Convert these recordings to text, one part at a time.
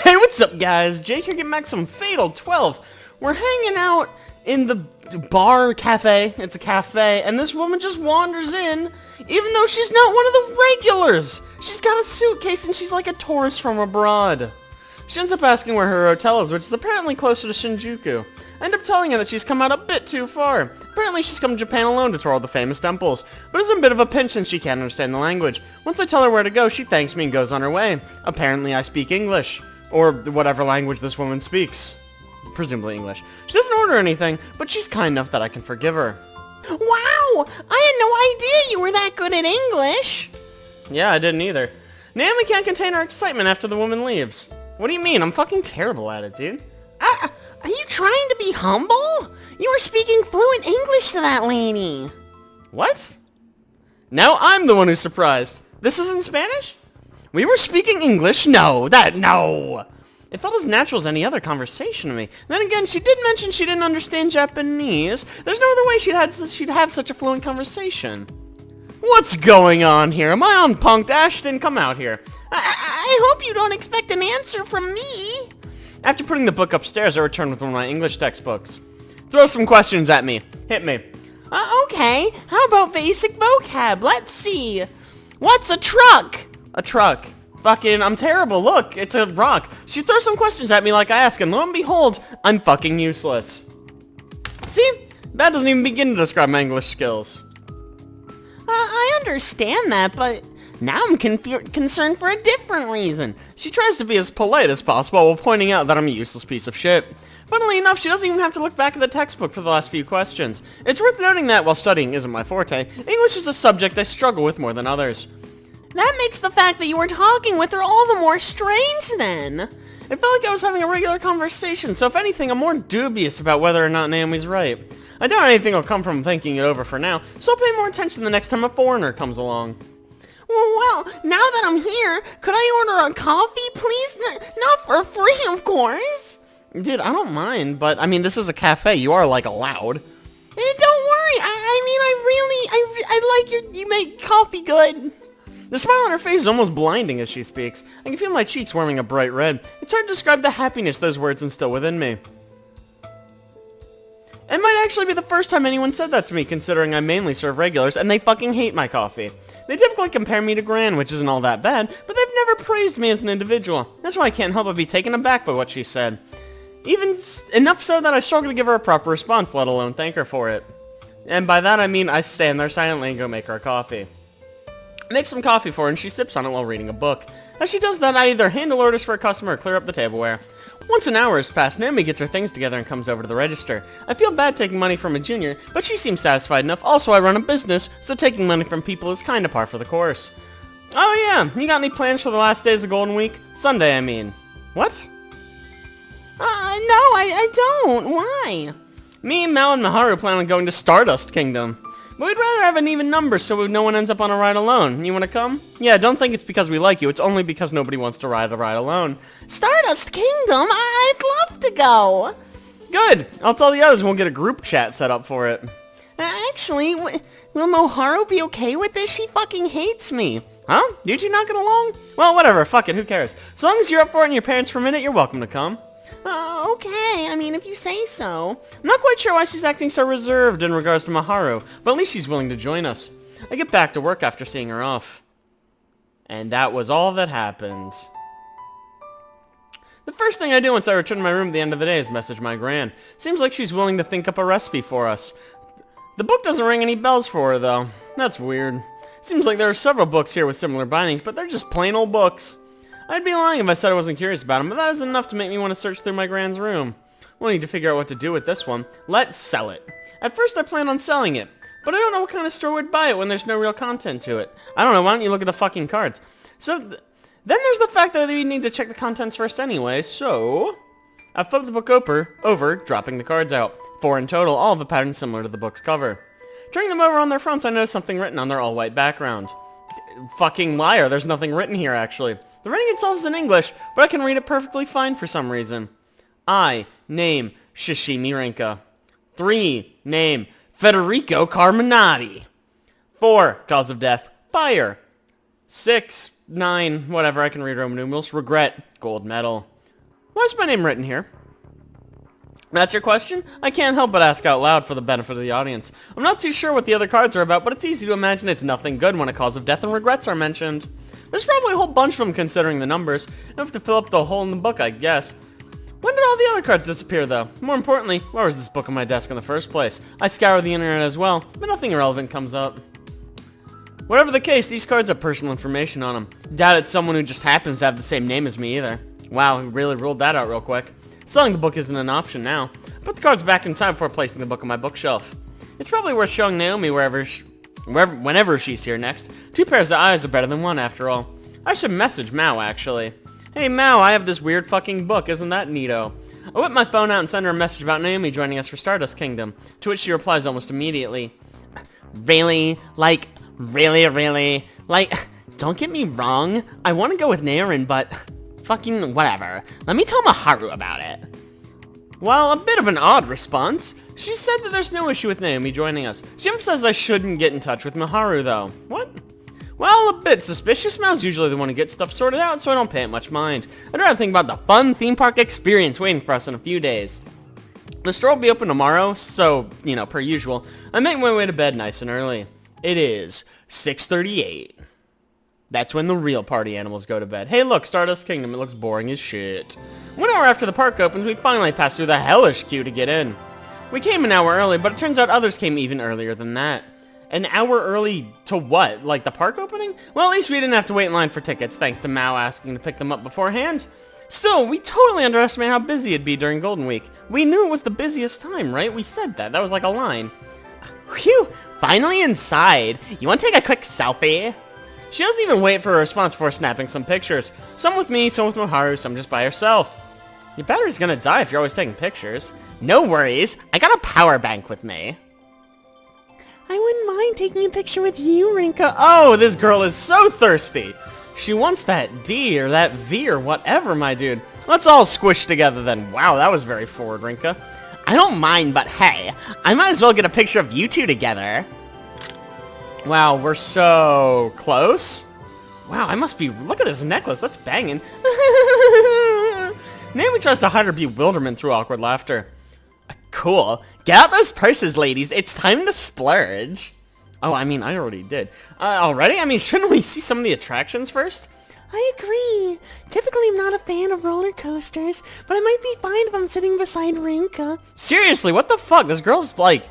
Hey, what's up, guys? Jake here, getting back some Fatal 12. We're hanging out in the bar cafe. It's a cafe, and this woman just wanders in, even though she's not one of the regulars. She's got a suitcase, and she's like a tourist from abroad. She ends up asking where her hotel is, which is apparently closer to Shinjuku. I end up telling her that she's come out a bit too far. Apparently she's come to Japan alone to tour all the famous temples, but is in a bit of a pinch since she can't understand the language. Once I tell her where to go, she thanks me and goes on her way. Apparently I speak English. Or whatever language this woman speaks. Presumably English. She doesn't order anything, but she's kind enough that I can forgive her. Wow! I had no idea you were that good at English! Yeah, I didn't either. Naomi can't contain her excitement after the woman leaves. What do you mean? I'm fucking terrible at it, dude. Are you trying to be humble? You were speaking fluent English to that lady. What? Now I'm the one who's surprised. This is in Spanish? We were speaking English? No. It felt as natural as any other conversation to me. Then again, she did mention she didn't understand Japanese. There's no other way she'd have such a fluent conversation. What's going on here? Am I on punked? Ash didn't come out here. I hope you don't expect an answer from me. After putting the book upstairs, I returned with one of my English textbooks. Throw some questions at me. Hit me. Okay, how about basic vocab? Let's see. What's a truck? A truck. Fucking, I'm terrible. Look, it's a rock. She throws some questions at me like I ask, and lo and behold, I'm fucking useless. See? That doesn't even begin to describe my English skills. I understand that, but now I'm concerned for a different reason. She tries to be as polite as possible while pointing out that I'm a useless piece of shit. Funnily enough, she doesn't even have to look back at the textbook for the last few questions. It's worth noting that, while studying isn't my forte, English is a subject I struggle with more than others. That makes the fact that you were talking with her all the more strange, then. It felt like I was having a regular conversation, so if anything, I'm more dubious about whether or not Naomi's right. I doubt anything will come from thinking it over for now, so I'll pay more attention the next time a foreigner comes along. Well, now that I'm here, could I order a coffee, please? Not for free, of course. Dude, I don't mind, but, I mean, this is a cafe. You are, like, allowed. Don't worry. I like you make coffee good. The smile on her face is almost blinding as she speaks. I can feel my cheeks warming a bright red. It's hard to describe the happiness those words instill within me. It might actually be the first time anyone said that to me, considering I mainly serve regulars, and they fucking hate my coffee. They typically compare me to Gran, which isn't all that bad, but they've never praised me as an individual. That's why I can't help but be taken aback by what she said. Even enough so that I struggle to give her a proper response, let alone thank her for it. And by that I mean I stand there silently and go make her a coffee. I make some coffee for her and she sips on it while reading a book. As she does that, I either handle orders for a customer or clear up the tableware. Once an hour has passed, Naomi gets her things together and comes over to the register. I feel bad taking money from a junior, but she seems satisfied enough. Also, I run a business, so taking money from people is kinda par for the course. Oh yeah, you got any plans for the last days of Golden Week? Sunday, I mean. What? No, I don't. Why? Me, Mal, and Maharu plan on going to Stardust Kingdom. But we'd rather have an even number so no one ends up on a ride alone. You wanna come? Yeah, don't think it's because we like you. It's only because nobody wants to ride a ride alone. Stardust Kingdom? I'd love to go. Good. I'll tell the others and we'll get a group chat set up for it. Actually, will Maharu be okay with this? She fucking hates me. Huh? You two not get along? Well, whatever. Fuck it. Who cares? As long as you're up for it and your parents permit it, you're welcome to come. Okay. I mean, if you say so. I'm not quite sure why she's acting so reserved in regards to Maharu, but at least she's willing to join us. I get back to work after seeing her off. And that was all that happened. The first thing I do once I return to my room at the end of the day is message my gran. Seems like she's willing to think up a recipe for us. The book doesn't ring any bells for her, though. That's weird. Seems like there are several books here with similar bindings, but they're just plain old books. I'd be lying if I said I wasn't curious about them, but that is enough to make me want to search through my gran's room. We'll need to figure out what to do with this one. Let's sell it. At first I planned on selling it, but I don't know what kind of store would buy it when there's no real content to it. I don't know, why don't you look at the fucking cards? So, then there's the fact that we need to check the contents first anyway, so... I flipped the book over, dropping the cards out. 4 in total, all of the patterns similar to the book's cover. Turning them over on their fronts, I noticed something written on their all-white background. Fucking liar, there's nothing written here, actually. The writing itself is in English, but I can read it perfectly fine for some reason. I, name, Shishimi Rinka. 3, name, Federico Carminati. 4, cause of death, fire. 6, 9, whatever, I can read Roman numerals, regret, gold medal. Why is my name written here? That's your question? I can't help but ask out loud for the benefit of the audience. I'm not too sure what the other cards are about, but it's easy to imagine it's nothing good when a cause of death and regrets are mentioned. There's probably a whole bunch of them considering the numbers. I have to fill up the hole in the book, I guess. When did all the other cards disappear, though? More importantly, where was this book on my desk in the first place? I scour the internet as well, but nothing relevant comes up. Whatever the case, these cards have personal information on them. Doubt it's someone who just happens to have the same name as me either. Wow, we really ruled that out real quick. Selling the book isn't an option now. Put the cards back in time before placing the book on my bookshelf. It's probably worth showing Naomi whenever she's here next. 2 pairs of eyes are better than 1 after all. I should message Mao, actually. Hey Mao, I have this weird fucking book, isn't that neato? I whip my phone out and send her a message about Naomi joining us for Stardust Kingdom, to which she replies almost immediately. Really? Like, really? Like, don't get me wrong, I want to go with Naorin, but fucking whatever. Let me tell Maharu about it. Well, a bit of an odd response. She said that there's no issue with Naomi joining us. She emphasized I shouldn't get in touch with Maharu, though. What? Well, a bit suspicious. Mao's usually the one who gets stuff sorted out, so I don't pay it much mind. I'd rather think about the fun theme park experience waiting for us in a few days. The store will be open tomorrow, so, you know, per usual, I make my way to bed nice and early. It is 6:38. That's when the real party animals go to bed. Hey look, Stardust Kingdom, it looks boring as shit. 1 hour after the park opens, we finally pass through the hellish queue to get in. We came an hour early, but it turns out others came even earlier than that. An hour early to what? Like the park opening? Well, at least we didn't have to wait in line for tickets, thanks to Mao asking to pick them up beforehand. Still, we totally underestimated how busy it'd be during Golden Week. We knew it was the busiest time, right? We said that. That was like a line. Phew! Finally inside. You want to take a quick selfie? She doesn't even wait for a response before snapping some pictures. Some with me, some with Maharu, some just by herself. Your battery's gonna die if you're always taking pictures. No worries. I got a power bank with me. I wouldn't mind taking a picture with you, Rinka. Oh, this girl is so thirsty. She wants that D or that V or whatever, my dude. Let's all squish together then. Wow, that was very forward, Rinka. I don't mind, but hey, I might as well get a picture of you two together. Wow, we're so close. Wow, I must be... Look at this necklace. That's banging. Naomi tries to hide her bewilderment through awkward laughter. Cool. Get out those purses, ladies. It's time to splurge. Oh, I mean, I already did. Already? I mean, shouldn't we see some of the attractions first? I agree. Typically, I'm not a fan of roller coasters, but I might be fine if I'm sitting beside Rinka. Seriously, what the fuck? This girl's like...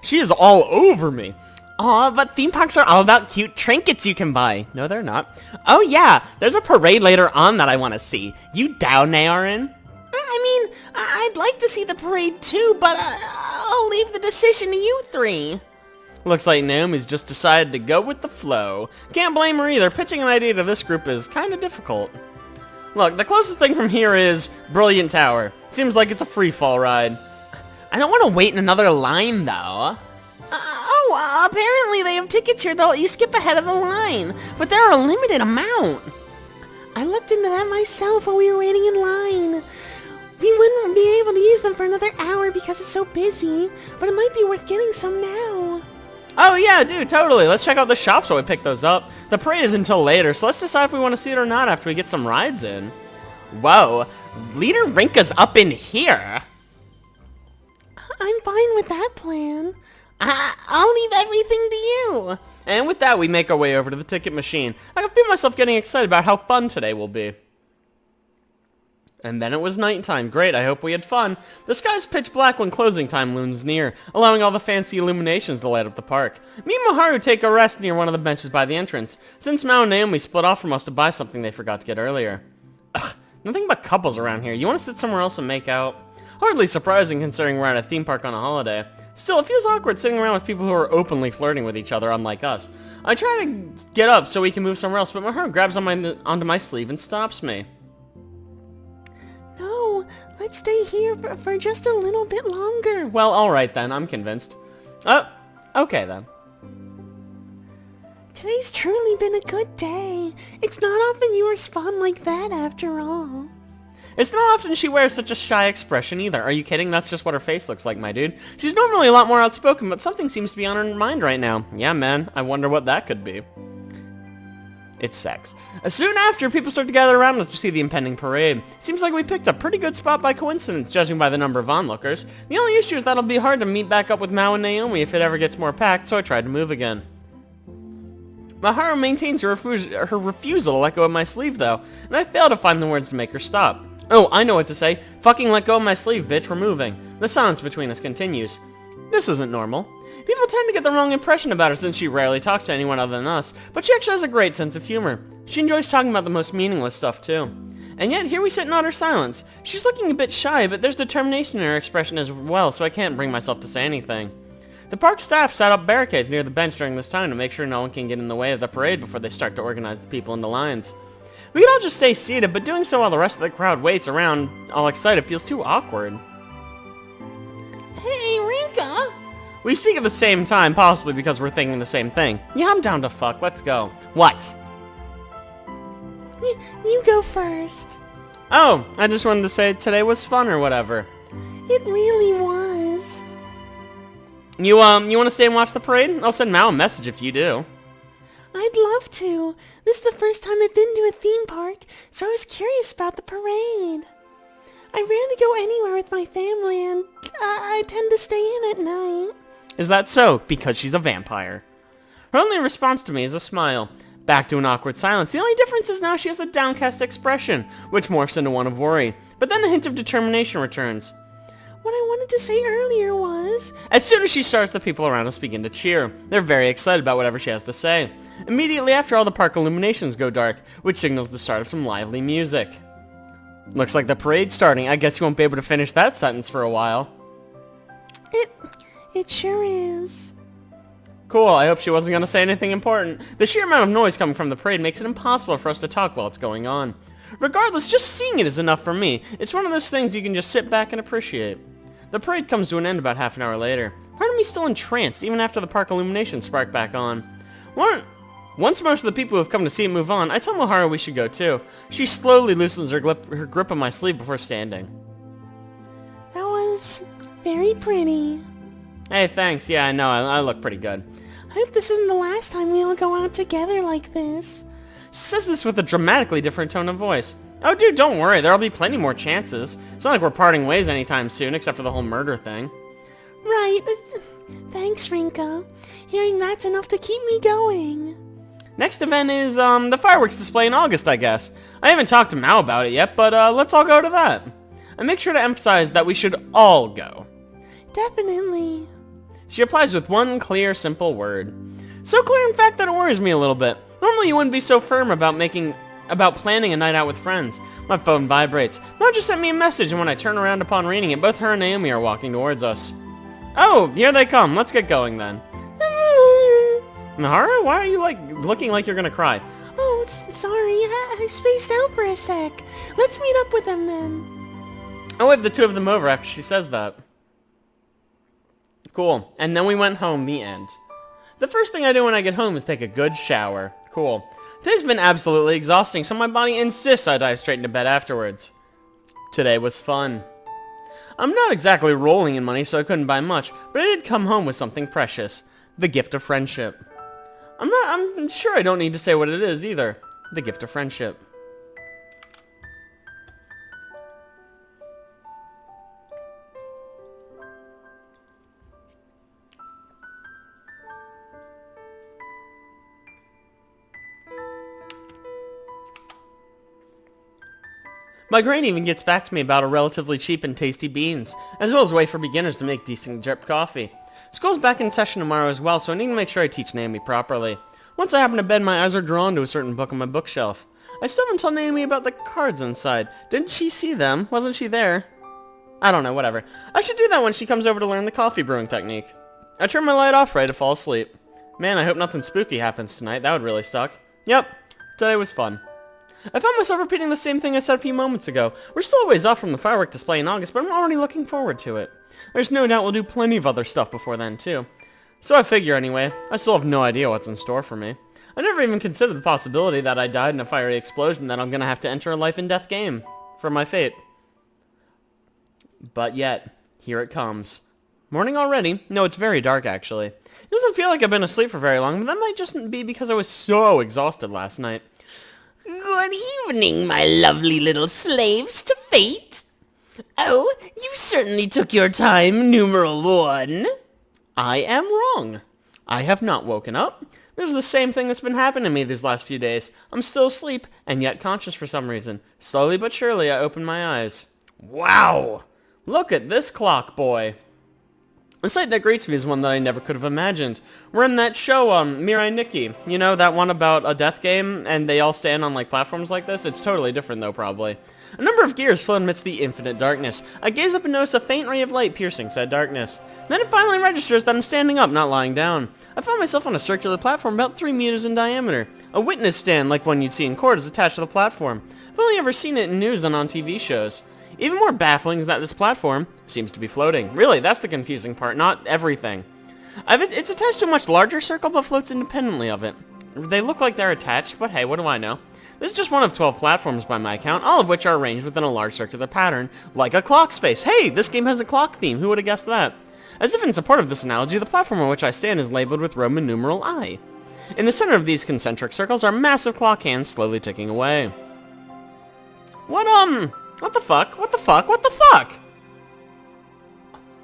She is all over me. Aw, but theme parks are all about cute trinkets you can buy. No, they're not. Oh yeah, there's a parade later on that I want to see. You down, Naorin? I mean, I'd like to see the parade too, but I'll leave the decision to you 3. Looks like Naomi's just decided to go with the flow. Can't blame her either. Pitching an idea to this group is kind of difficult. Look, the closest thing from here is Brilliant Tower. Seems like it's a free-fall ride. I don't want to wait in another line, though. Apparently they have tickets here that let you skip ahead of the line, but there are a limited amount. I looked into that myself while we were waiting in line. We wouldn't be able to use them for another hour because it's so busy, but it might be worth getting some now. Oh yeah, dude, totally. Let's check out the shops while we pick those up. The parade is until later, so let's decide if we want to see it or not after we get some rides in. Whoa, Leader Rinka's up in here. I'm fine with that plan. I'll leave everything to you. And with that, we make our way over to the ticket machine. I can feel myself getting excited about how fun today will be. And then it was nighttime. Great, I hope we had fun. The sky's pitch black when closing time looms near, allowing all the fancy illuminations to light up the park. Me and Maharu take a rest near one of the benches by the entrance, since Mao and Naomi split off from us to buy something they forgot to get earlier. Ugh, nothing but couples around here. You want to sit somewhere else and make out? Hardly surprising considering we're at a theme park on a holiday. Still, it feels awkward sitting around with people who are openly flirting with each other, unlike us. I try to get up so we can move somewhere else, but Maharu grabs onto my sleeve and stops me. No, let's stay here for just a little bit longer. Well, alright then, I'm convinced. Okay then. Today's truly been a good day. It's not often you respond like that after all. It's not often she wears such a shy expression either. Are you kidding? That's just what her face looks like, my dude. She's normally a lot more outspoken, but something seems to be on her mind right now. Yeah, man. I wonder what that could be. It's sex. Soon after, people start to gather around us to see the impending parade. Seems like we picked a pretty good spot by coincidence, judging by the number of onlookers. The only issue is that it'll be hard to meet back up with Mao and Naomi if it ever gets more packed, so I tried to move again. Maharu maintains her refusal to let go of my sleeve, though, and I fail to find the words to make her stop. Oh, I know what to say. Fucking let go of my sleeve, bitch, we're moving. The silence between us continues. This isn't normal. People tend to get the wrong impression about her since she rarely talks to anyone other than us, but she actually has a great sense of humor. She enjoys talking about the most meaningless stuff, too. And yet, here we sit in utter silence. She's looking a bit shy, but there's determination in her expression as well, so I can't bring myself to say anything. The park staff set up barricades near the bench during this time to make sure no one can get in the way of the parade before they start to organize the people into lines. We can all just stay seated, but doing so while the rest of the crowd waits around all excited feels too awkward. Hey, Rinka! We speak at the same time, possibly because we're thinking the same thing. Yeah, I'm down to fuck. Let's go. What? You go first. Oh, I just wanted to say today was fun or whatever. It really was. You want to stay and watch the parade? I'll send Mao a message if you do. I'd love to. This is the first time I've been to a theme park, so I was curious about the parade. I rarely go anywhere with my family, and I tend to stay in at night. Is that so? Because she's a vampire. Her only response to me is a smile. Back to an awkward silence. The only difference is now she has a downcast expression, which morphs into one of worry. But then a hint of determination returns. What I wanted to say earlier was... As soon as she starts, the people around us begin to cheer. They're very excited about whatever she has to say. Immediately after, all the park illuminations go dark, which signals the start of some lively music. Looks like the parade's starting. I guess you won't be able to finish that sentence for a while. It sure is. Cool, I hope she wasn't going to say anything important. The sheer amount of noise coming from the parade makes it impossible for us to talk while it's going on. Regardless, just seeing it is enough for me. It's one of those things you can just sit back and appreciate. The parade comes to an end about half an hour later. Part of me still entranced, even after the park illuminations spark back on. Once most of the people who have come to see it move on, I tell Maharu we should go too. She slowly loosens her grip on my sleeve before standing. That was very pretty. Hey, thanks. Yeah, I know. I look pretty good. I hope this isn't the last time we all go out together like this. She says this with a dramatically different tone of voice. Oh, dude, don't worry. There'll be plenty more chances. It's not like we're parting ways anytime soon, except for the whole murder thing. Right. Thanks, Rinka. Hearing that's enough to keep me going. Next event is, the fireworks display in August, I guess. I haven't talked to Mao about it yet, but, let's all go to that. I make sure to emphasize that we should all go. Definitely. She replies with one clear, simple word. So clear, in fact, that it worries me a little bit. Normally you wouldn't be so firm about planning a night out with friends. My phone vibrates. Mao just sent me a message, and when I turn around upon reading it, both her and Naomi are walking towards us. Oh, here they come. Let's get going then. Maharu, why are you, looking like you're gonna cry? Oh, sorry. I spaced out for a sec. Let's meet up with them then. I'll wave the two of them over after she says that. Cool. And then we went home, the end. The first thing I do when I get home is take a good shower. Cool. Today's been absolutely exhausting, so my body insists I dive straight into bed afterwards. Today was fun. I'm not exactly rolling in money, so I couldn't buy much, but I did come home with something precious. The gift of friendship. I'm sure I don't need to say what it is either. The gift of friendship. My grain even gets back to me about a relatively cheap and tasty beans, as well as a way for beginners to make decent drip coffee. School's back in session tomorrow as well, so I need to make sure I teach Naomi properly. Once I happen to bed, my eyes are drawn to a certain book on my bookshelf. I still haven't told Naomi about the cards inside. Didn't she see them? Wasn't she there? I don't know, whatever. I should do that when she comes over to learn the coffee brewing technique. I turn my light off, ready to fall asleep. Man, I hope nothing spooky happens tonight. That would really suck. Yep, today was fun. I found myself repeating the same thing I said a few moments ago. We're still a ways off from the firework display in August, but I'm already looking forward to it. There's no doubt we'll do plenty of other stuff before then, too. So I figure anyway. I still have no idea what's in store for me. I never even considered the possibility that I died in a fiery explosion that I'm gonna have to enter a life-and-death game for my fate. But yet, here it comes. Morning already? No, it's very dark, actually. It doesn't feel like I've been asleep for very long, but that might just be because I was so exhausted last night. Good evening, my lovely little slaves to fate. Oh, you certainly took your time, numeral 1. I am wrong. I have not woken up. This is the same thing that's been happening to me these last few days. I'm still asleep, and yet conscious for some reason. Slowly but surely, I open my eyes. Wow! Look at this clock, boy. The sight that greets me is one that I never could have imagined. We're in that show, Mirai Nikki. You know, that one about a death game, and they all stand on, like, platforms like this? It's totally different, though, probably. A number of gears float amidst the infinite darkness. I gaze up and notice a faint ray of light piercing said darkness. Then it finally registers that I'm standing up, not lying down. I found myself on a circular platform about 3 meters in diameter. A witness stand, like one you'd see in court, is attached to the platform. I've only ever seen it in news and on TV shows. Even more baffling is that this platform seems to be floating. Really, that's the confusing part, not everything. It's attached to a much larger circle, but floats independently of it. They look like they're attached, but hey, what do I know? This is just one of 12 platforms by my count, all of which are arranged within a large circular pattern, like a clock's face. Hey, this game has a clock theme, who would have guessed that? As if in support of this analogy, the platform on which I stand is labeled with Roman numeral I. In the center of these concentric circles are massive clock hands slowly ticking away. What the fuck? What the fuck? What the fuck?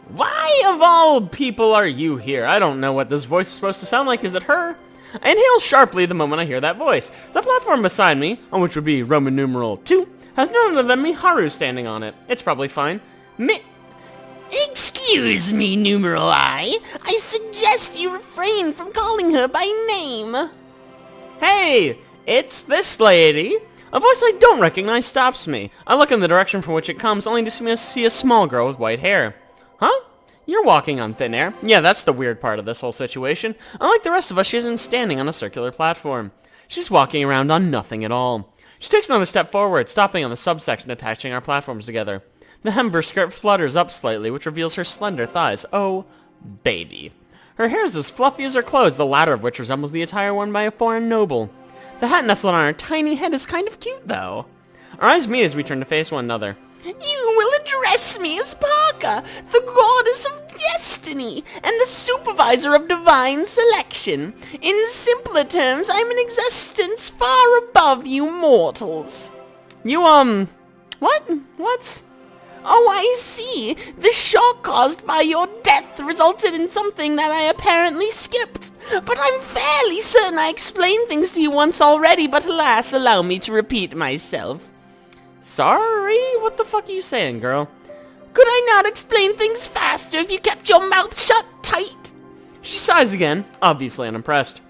Why, of all people, are you here? I don't know what this voice is supposed to sound like. Is it her? I inhale sharply the moment I hear that voice. The platform beside me, on which would be Roman numeral 2, has none other than Miharu standing on it. It's probably fine. Excuse me, numeral I. I suggest you refrain from calling her by name. Hey, it's this lady. A voice I don't recognize stops me. I look in the direction from which it comes, only to see a small girl with white hair. Huh? You're walking on thin air. Yeah, that's the weird part of this whole situation. Unlike the rest of us, she isn't standing on a circular platform. She's walking around on nothing at all. She takes another step forward, stopping on the subsection attaching our platforms together. The hem of her skirt flutters up slightly, which reveals her slender thighs. Oh, baby. Her hair is as fluffy as her clothes, the latter of which resembles the attire worn by a foreign noble. The hat nestled on her tiny head is kind of cute, though. Our eyes meet as we turn to face one another. You will address me as Parka, the goddess of destiny, and the supervisor of divine selection. In simpler terms, I'm an existence far above you mortals. You, what? What? Oh, I see. The shock caused by your death resulted in something that I apparently skipped. But I'm fairly certain I explained things to you once already, but alas, allow me to repeat myself. Sorry? What the fuck are you saying, girl? Could I not explain things faster if you kept your mouth shut tight? She sighs again, obviously unimpressed.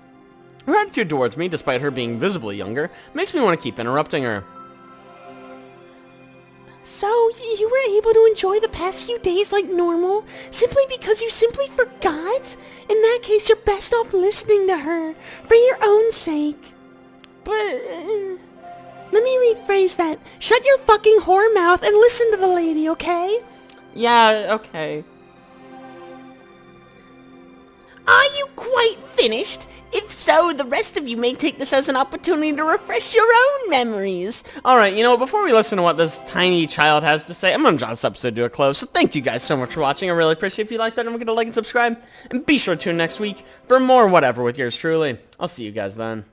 Her attitude towards me, despite her being visibly younger, makes me want to keep interrupting her. So, you were able to enjoy the past few days like normal, simply because you simply forgot? In that case, you're best off listening to her, for your own sake. But, let me rephrase that. Shut your fucking whore mouth and listen to the lady, okay? Yeah, okay. Are you quite finished? If so, the rest of you may take this as an opportunity to refresh your own memories. Alright, you know what, before we listen to what this tiny child has to say, I'm going to draw this episode to a close. So thank you guys so much for watching. I really appreciate if you like that. Don't forget to like and subscribe. And be sure to tune next week for more whatever with yours truly. I'll see you guys then.